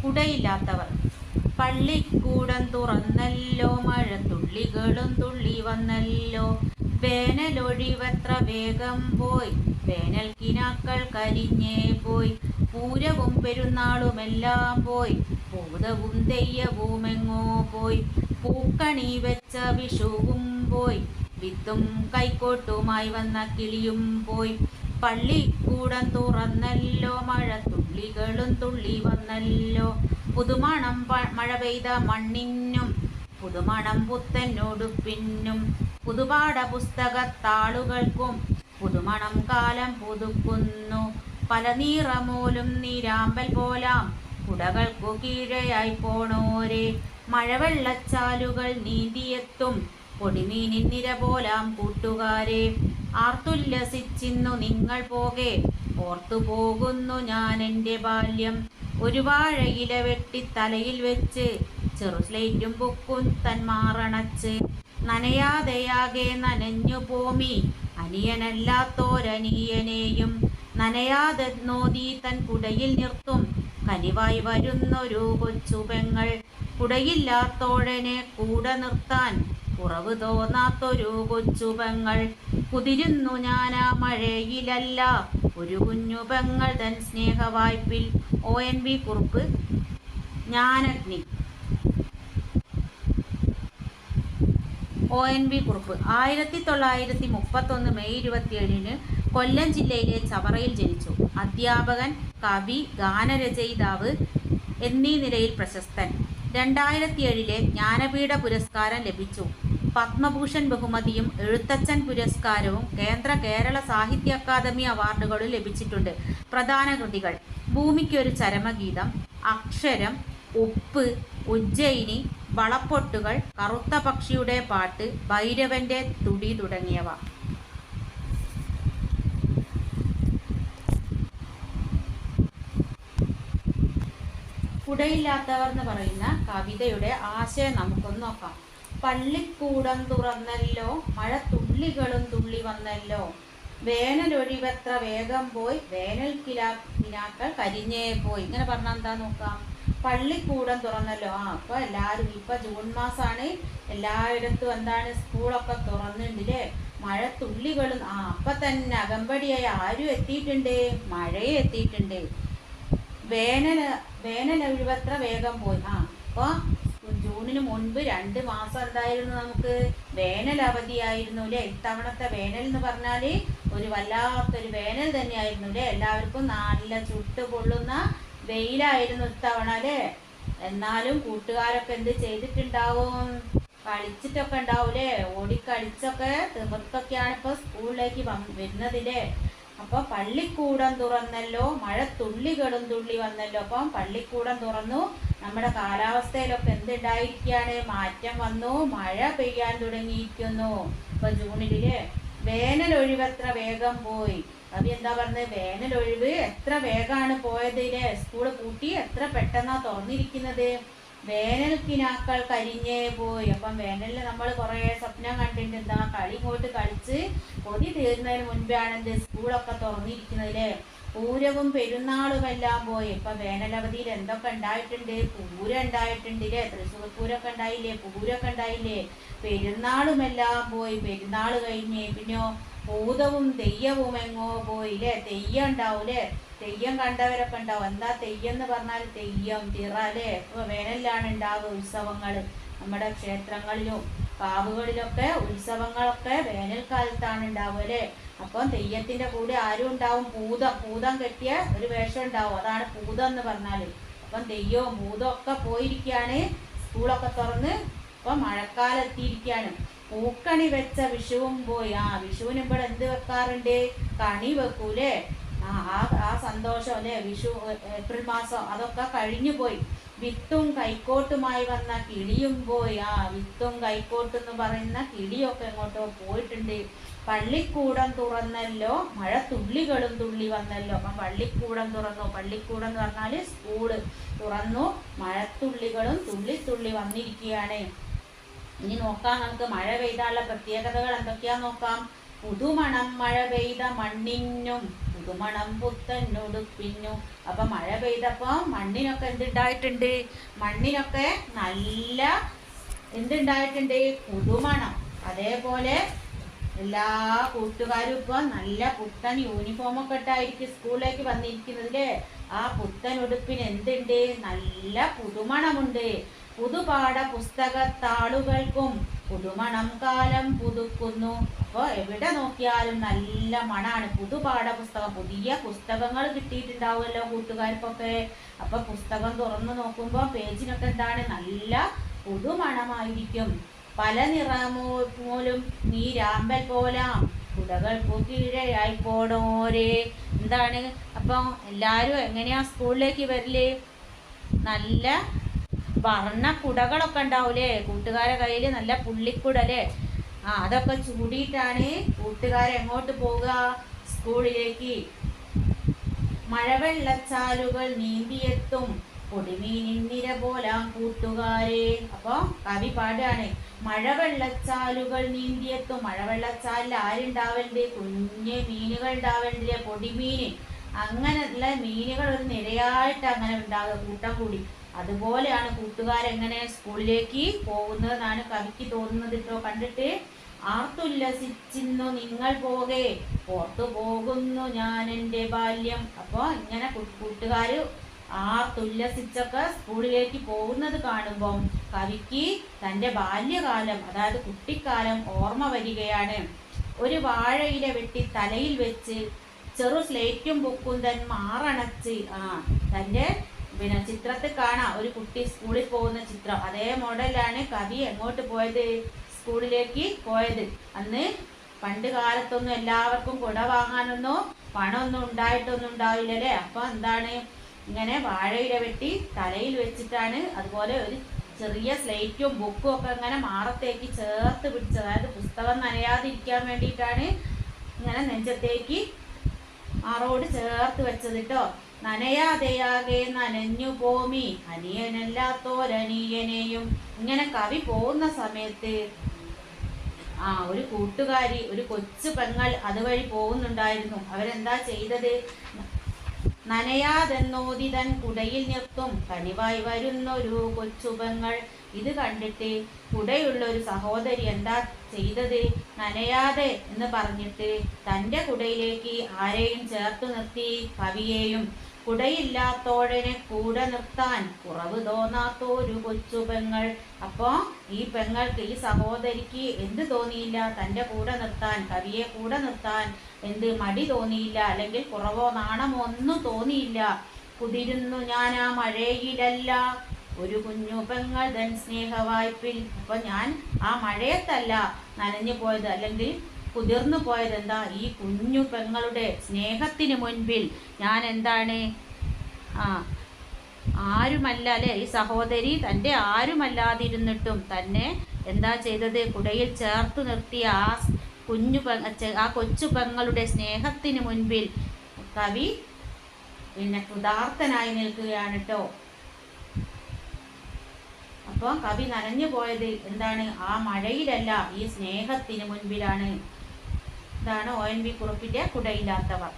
കുടയില്ലാത്തവർ. പള്ളിക്കൂടം തുറന്നല്ലോ, മഴത്തുള്ളികളും തുള്ളി വന്നല്ലോ. വേനലൊഴിവെത്ര വേഗം പോയി, വേനൽ കിനാക്കൾ കരിഞ്ഞേ പോയി. പൂരവും പെരുന്നാളുമെല്ലാം പോയി, ഭൂതവും തെയ്യവുമെങ്ങോ പോയി. പൂക്കണി വെച്ച വിഷുവും പോയി, വിത്തും കൈക്കോട്ടുമായി വന്ന കിളിയും പോയി. പള്ളിക്കൂടം തുറന്നല്ലോ, മഴത്തുള്ളികളും തുള്ളി വന്നല്ലോ. പുതുമണം മഴ പെയ്ത മണ്ണിനും, പുതുമണം പുത്തനൊടുപ്പിനും, പുതുപാഠ പുസ്തകത്താളുകൾക്കും പുതുമണം കാലം പുതുക്കുന്നു. പല നിറമോലും നീരാമ്പൽ പോലാം കുടകൾക്കു കീഴെയായി പോണോരെ. മഴവെള്ളച്ചാലുകൾ നീന്തിയെത്തും പൊടിമീനിൻ നിര പോലാം കൂട്ടുകാരെ. ആർത്തുല്ലസിച്ചിന്നു നിങ്ങൾ പോകെ, ഓർത്തുപോകുന്നു ഞാൻ എൻ്റെ ബാല്യം. ഒരു വാഴയില വെട്ടി തലയിൽ വെച്ച്, ചെറു സ്ലേറ്റും ബുക്കും തന്മാറണച്ച്. നനയാതെയാകെ നനഞ്ഞു പോമി അനിയനല്ലാത്തോരനിയനെയും, നനയാതെ നോതി തൻ കുടയിൽ നിർത്തും കനിവായി വരുന്നൊരു കൊച്ചു പെങ്ങൾ. കുടയില്ലാത്തോഴനെ കൂടെ നിർത്താൻ കുറവ് തോന്നാത്തൊരു കൊച്ചു പെങ്ങൾ. കുതിരുന്നു ഞാനാ മഴയിലല്ല, ഒരു കുഞ്ഞു പെങ്ങൾ തൻ സ്നേഹവായ്പിൽ. ONV കുറുപ്പ്, ജ്ഞാനഗ്നി. ONV കുറുപ്പ് 1931 മെയ് 27 കൊല്ലം ജില്ലയിലെ ചവറയിൽ ജനിച്ചു. അധ്യാപകൻ, കവി, ഗാനരചയിതാവ് എന്നീ നിലയിൽ പ്രശസ്തൻ. 2007 ജ്ഞാനപീഠ പുരസ്കാരം ലഭിച്ചു. പത്മഭൂഷൺ ബഹുമതിയും എഴുത്തച്ഛൻ പുരസ്കാരവും കേന്ദ്ര കേരള സാഹിത്യ അക്കാദമി അവാർഡുകളും ലഭിച്ചിട്ടുണ്ട്. പ്രധാന കൃതികൾ: ഭൂമിക്കൊരു ചരമഗീതം, അക്ഷരം, ഉപ്പ്, ഉജ്ജയിനി, വളപ്പൊട്ടുകൾ, കറുത്ത പക്ഷിയുടെ പാട്ട്, ഭൈരവന്റെ തുടി തുടങ്ങിയവ. കുടയില്ലാത്തവർ എന്ന് പറയുന്ന കവിതയുടെ ആശയം നമുക്കൊന്ന് നോക്കാം. പള്ളിക്കൂടം തുറന്നല്ലോ, മഴത്തുള്ളികളും തുള്ളി വന്നല്ലോ. വേനലൊഴിവെത്ര വേഗം പോയി, വേനൽ കിനാക്കൾ കരിഞ്ഞേ പോയി. ഇങ്ങനെ പറഞ്ഞാൽ എന്താ നോക്കാം. പള്ളിക്കൂടം തുറന്നല്ലോ. അപ്പൊ എല്ലാവരും ഇപ്പൊ ജൂൺ മാസമാണ്, എല്ലായിടത്തും എന്താണ് സ്കൂളൊക്കെ തുറന്നിട്ടില്ലേ. മഴത്തുള്ളികളും അപ്പൊ തന്നെ അകമ്പടിയായി ആരും എത്തിയിട്ടുണ്ട്, മഴയെ എത്തിയിട്ടുണ്ട്. വേനലൊഴിവെത്ര വേഗം പോയി. അപ്പൊ ജൂണിന് മുൻപ് 2 മാസം എന്തായിരുന്നു, നമുക്ക് വേനൽ അവധിയായിരുന്നു അല്ലേ. ഇത്തവണത്തെ വേനൽ എന്ന് പറഞ്ഞാല് ഒരു വല്ലാത്തൊരു വേനൽ തന്നെയായിരുന്നു അല്ലേ. എല്ലാവർക്കും നല്ല ചുട്ട് പൊള്ളുന്ന വെയിലായിരുന്നു ഇത്തവണ അല്ലേ. എന്നാലും കൂട്ടുകാരൊക്കെ എന്ത് ചെയ്തിട്ടുണ്ടാവും, കളിച്ചിട്ടൊക്കെ ഉണ്ടാവൂലേ. ഓടിക്കളിച്ചൊക്കെ തിമിർത്തൊക്കെയാണ് ഇപ്പൊ സ്കൂളിലേക്ക് വരുന്നതില്ലേ. അപ്പൊ പള്ളിക്കൂടം തുറന്നല്ലോ, മഴത്തുള്ളികളും തുള്ളി വന്നല്ലോ. അപ്പം പള്ളിക്കൂടം തുറന്നു, നമ്മുടെ കാലാവസ്ഥയിലൊക്കെ എന്തുണ്ടായിരിക്കുകയാണ്, മാറ്റം വന്നു, മഴ പെയ്യാൻ തുടങ്ങിയിരിക്കുന്നു. ഇപ്പൊ ജൂണില് വേനലൊഴിവെത്ര വേഗം പോയി. കവി എന്താ പറഞ്ഞത്, വേനലൊഴിവ് എത്ര വേഗമാണ് പോയതില്ലേ. സ്കൂള് പൂട്ടി എത്ര പെട്ടെന്നാ തുറന്നിരിക്കുന്നത്. വേനൽ കിനാക്കൾ കരിഞ്ഞേ പോയി. അപ്പം വേനലിൽ നമ്മൾ കുറേ സ്വപ്നം കണ്ടിട്ടുണ്ട്. എന്താ, കളി പോയിട്ട് കളിച്ച് കൊതി തീരുന്നതിന് മുൻപാണ് സ്കൂളൊക്കെ തുറന്നിരിക്കുന്നതില്ലേ. പൂരവും പെരുന്നാളുമെല്ലാം പോയി. ഇപ്പൊ വേനലവധിയിൽ എന്തൊക്കെ ഉണ്ടായിട്ടുണ്ട്, പൂരം ഉണ്ടായിട്ടുണ്ട്, തൃശ്ശൂർ പൂരമൊക്കെ ഉണ്ടായില്ലേ, പൂരമൊക്കെ ഉണ്ടായില്ലേ. പെരുന്നാളുമെല്ലാം പോയി, പെരുന്നാൾ കഴിഞ്ഞ്. പിന്നെയോ ഭൂതവും തെയ്യവും എങ്ങോ പോയില്ലേ. തെയ്യം ഉണ്ടാവൂലേ, തെയ്യം കണ്ടവരൊക്കെ ഉണ്ടാവും. എന്താ തെയ്യം എന്ന് പറഞ്ഞാൽ തെയ്യം, തിറ അല്ലേ. ഇപ്പൊ വേനലിലാണ് ഉണ്ടാവുക ഉത്സവങ്ങൾ. നമ്മുടെ ക്ഷേത്രങ്ങളിലും കാവുകളിലൊക്കെ ഉത്സവങ്ങളൊക്കെ വേനൽക്കാലത്താണ് ഉണ്ടാവുക അല്ലേ. അപ്പം തെയ്യത്തിന്റെ കൂടെ ആരും ഉണ്ടാവും, പൂതം കെട്ടിയ ഒരു വേഷം ഉണ്ടാവും, അതാണ് പൂതം എന്ന് പറഞ്ഞാല്. അപ്പം തെയ്യവും ഭൂതവും ഒക്കെ പോയിരിക്കുകയാണ്. സ്കൂളൊക്കെ തുറന്ന് ഇപ്പൊ മഴക്കാലം എത്തിയിരിക്കുകയാണ്. പൂക്കണി വെച്ച വിഷുവും പോയി. വിഷുവിന് ഇവിടെ എന്ത് വെക്കാറുണ്ട്, കണി വെക്കൂലേ. ആ സന്തോഷം അല്ലേ. വിഷു ഏപ്രിൽ മാസം അതൊക്കെ കഴിഞ്ഞു പോയി. വിത്തും കൈക്കോട്ടുമായി വന്ന കിളിയും പോയി. വിത്തും കൈക്കോട്ടെന്ന് പറയുന്ന കിളിയൊക്കെ എങ്ങോട്ടോ പോയിട്ടുണ്ട്. പള്ളിക്കൂടം തുറന്നല്ലോ, മഴത്തുള്ളികളും തുള്ളി വന്നല്ലോ. അപ്പം പള്ളിക്കൂടം തുറന്നു. പള്ളിക്കൂടം എന്ന് പറഞ്ഞാൽ സ്കൂള് തുറന്നു, മഴത്തുള്ളികളും തുള്ളി വന്നിരിക്കുകയാണ്. ഇനി നോക്കാം നമുക്ക് മഴ പെയ്താനുള്ള പ്രത്യേകതകൾ എന്തൊക്കെയാ നോക്കാം. പുതുമണം മഴ പെയ്ത മണ്ണിനും, പുതുമണം പുത്തനുടുപ്പിന്നു. അപ്പൊ മഴ പെയ്തപ്പോ മണ്ണിനൊക്കെ എന്തുണ്ടായിട്ടുണ്ട്? മണ്ണിനൊക്കെ നല്ല എന്തുണ്ടായിട്ടുണ്ട്? പുതുമണം. അതേപോലെ എല്ലാ കൂട്ടുകാരും ഇപ്പൊ നല്ല പുത്തൻ യൂണിഫോമൊക്കെ ഇട്ടായിരിക്കും സ്കൂളിലേക്ക് വന്നിരിക്കുന്നത് അല്ലേ? ആ പുത്തൻ ഉടുപ്പിന് എന്തുണ്ട്? നല്ല പുതുമണമുണ്ട്. പുതുപാഠ പുസ്തകത്താളുകൾക്കും പുതുമണം കാലം പുതുക്കുന്നു. അപ്പോൾ എവിടെ നോക്കിയാലും നല്ല മണാണ്. പുതുപാഠ പുസ്തകം, പുതിയ പുസ്തകങ്ങൾ കിട്ടിയിട്ടുണ്ടാവുമല്ലോ കൂട്ടുകാർക്കൊക്കെ. അപ്പൊ പുസ്തകം തുറന്നു നോക്കുമ്പോൾ പേജിനൊക്കെ എന്താണ്? നല്ല പുതുമണമായിരിക്കും. പല നിറമൂലും നീ രാമ്പൽ പോലാം കുടകൾക്കു കീഴയായി പോടോരേ. എന്താണ്? അപ്പം എല്ലാവരും എങ്ങനെയാ സ്കൂളിലേക്ക് വരല്? നല്ല വർണ്ണ കുടകളൊക്കെ ഉണ്ടാവൂലേ കൂട്ടുകാരെ കയ്യിൽ? നല്ല പുള്ളിക്കുടല്ലേ? അതൊക്കെ ചൂടിയിട്ടാണ് കൂട്ടുകാരെങ്ങോട്ട് പോവുക? സ്കൂളിലേക്ക്. മഴവെള്ളച്ചാലുകൾ നീന്തിയെത്തും പൊടിമീനിൻ നിര പോലാം കൂട്ടുകാരെ. അപ്പൊ കവി പാടാണ്, മഴവെള്ളച്ചാലുകൾ നീന്തിയെത്തും. മഴവെള്ളച്ചാലിൽ ആരുണ്ടാവലുണ്ട്? കുഞ്ഞ് മീനുകൾ ഉണ്ടാവലുണ്ട്, പൊടിമീന്. അങ്ങനെയുള്ള മീനുകൾ ഒരു നിരയായിട്ട് അങ്ങനെ ഉണ്ടാകുക, കൂട്ടം കൂടി. അതുപോലെയാണ് കൂട്ടുകാരെങ്ങനെ സ്കൂളിലേക്ക് പോകുന്നതെന്നാണ് കവിക്ക് തോന്നുന്നത് കേട്ടോ കണ്ടിട്ട്. ആർത്തുല്ലസിച്ചിന്നു നിങ്ങൾ പോകെ പുറത്തു പോകുന്നു ഞാൻ എൻ്റെ ബാല്യം. അപ്പോൾ ഇങ്ങനെ കൂട്ടുകാർ ആർത്തുല്ലസിച്ചൊക്കെ സ്കൂളിലേക്ക് പോകുന്നത് കാണുമ്പം കവിക്ക് തൻ്റെ ബാല്യകാലം, അതായത് കുട്ടിക്കാലം ഓർമ്മ വരികയാണ്. ഒരു വാഴയില വെട്ടി തലയിൽ വെച്ച് ചെറു സ്ലേറ്റും ബുക്കും തൻ മാറണച്ച്. തൻ്റെ ചിത്രത്തിൽ കാണാം ഒരു കുട്ടി സ്കൂളിൽ പോകുന്ന ചിത്രം. അതേ മോഡലാണ് കവി എങ്ങോട്ട് പോയത്? സ്കൂളിലേക്ക് പോയത്. അന്ന് പണ്ട് കാലത്തൊന്നും എല്ലാവർക്കും കുട വാങ്ങാനൊന്നും പണമൊന്നും ഉണ്ടായിട്ടൊന്നും ഉണ്ടാവില്ലല്ലേ. അപ്പൊ എന്താണ്, ഇങ്ങനെ വാഴയില വെട്ടി തലയിൽ വെച്ചിട്ടാണ്, അതുപോലെ ഒരു ചെറിയ സ്ലേറ്റും ബുക്കും ഒക്കെ ഇങ്ങനെ മാറത്തേക്ക് ചേർത്ത് പിടിച്ചത്. അതായത് പുസ്തകം നനയാതിരിക്കാൻ വേണ്ടിയിട്ടാണ് ഇങ്ങനെ നെഞ്ചത്തേക്ക് മാറോട് ചേർത്ത് വെച്ചത് കേട്ടോ. നനയാതെയാകെ നനഞ്ഞു പോമി അനിയനല്ലാത്തോരനിയനെയും. ഇങ്ങനെ കവി പോകുന്ന സമയത്ത് ഒരു കൂട്ടുകാരി, ഒരു കൊച്ചു പെങ്ങൾ അതുവഴി പോകുന്നുണ്ടായിരുന്നു. അവരെന്താ ചെയ്തത്? നനയാതെന്നോതി തൻ കുടയിൽ നിർത്തും കനിവായി വരുന്നൊരു കൊച്ചു പെങ്ങൾ. ഇത് കണ്ടിട്ട് കുടയുള്ള ഒരു സഹോദരി എന്താ ചെയ്തത്? നനയാതെ എന്ന് പറഞ്ഞിട്ട് തൻ്റെ കുടയിലേക്ക് ആരെയും ചേർത്ത് നിർത്തി? കവിയെയും. കുടയില്ലാത്തോടനെ കൂടെ നിർത്താൻ കുറവ് തോന്നാത്തൊരു കൊച്ചു പെങ്ങൾ. അപ്പോൾ ഈ പെങ്ങൾക്ക്, ഈ സഹോദരിക്ക് എന്ത് തോന്നിയില്ല? തൻ്റെ കൂടെ നിർത്താൻ, കവിയെ കൂടെ നിർത്താൻ എന്ത് മടി തോന്നിയില്ല, അല്ലെങ്കിൽ കുറവോ നാണമോ ഒന്നും തോന്നിയില്ല. കുതിരുന്നു ഞാൻ ആ മഴയിലല്ല ഒരു കുഞ്ഞു പെങ്ങൾ തൻ സ്നേഹവായ്പിൽ. അപ്പൊ ഞാൻ ആ മഴയത്തല്ല നനഞ്ഞു പോയത്, അല്ലെങ്കിൽ കുതിർന്നു പോയത്. എന്താ? ഈ കുഞ്ഞു പെങ്ങളുടെ സ്നേഹത്തിന് മുൻപിൽ ഞാൻ എന്താണ്? ആരുമല്ല അല്ലെ. ഈ സഹോദരി തൻ്റെ ആരുമല്ലാതിരുന്നിട്ടും തന്നെ എന്താ ചെയ്തത്? കുടയിൽ ചേർത്ത് നിർത്തിയ ആ കൊച്ചു പെങ്ങളുടെ സ്നേഹത്തിന് മുൻപിൽ കവി കൃതാർത്ഥനായി നിൽക്കുകയാണ് കേട്ടോ. അപ്പോൾ കവി നനഞ്ഞു പോയത് എന്താണ്? ആ മഴയിലല്ല, ഈ സ്നേഹത്തിന് മുൻപിലാണ്. ഇതാണ് ONV കുറുപ്പിന്റെ കുടയില്ലാത്തവർ.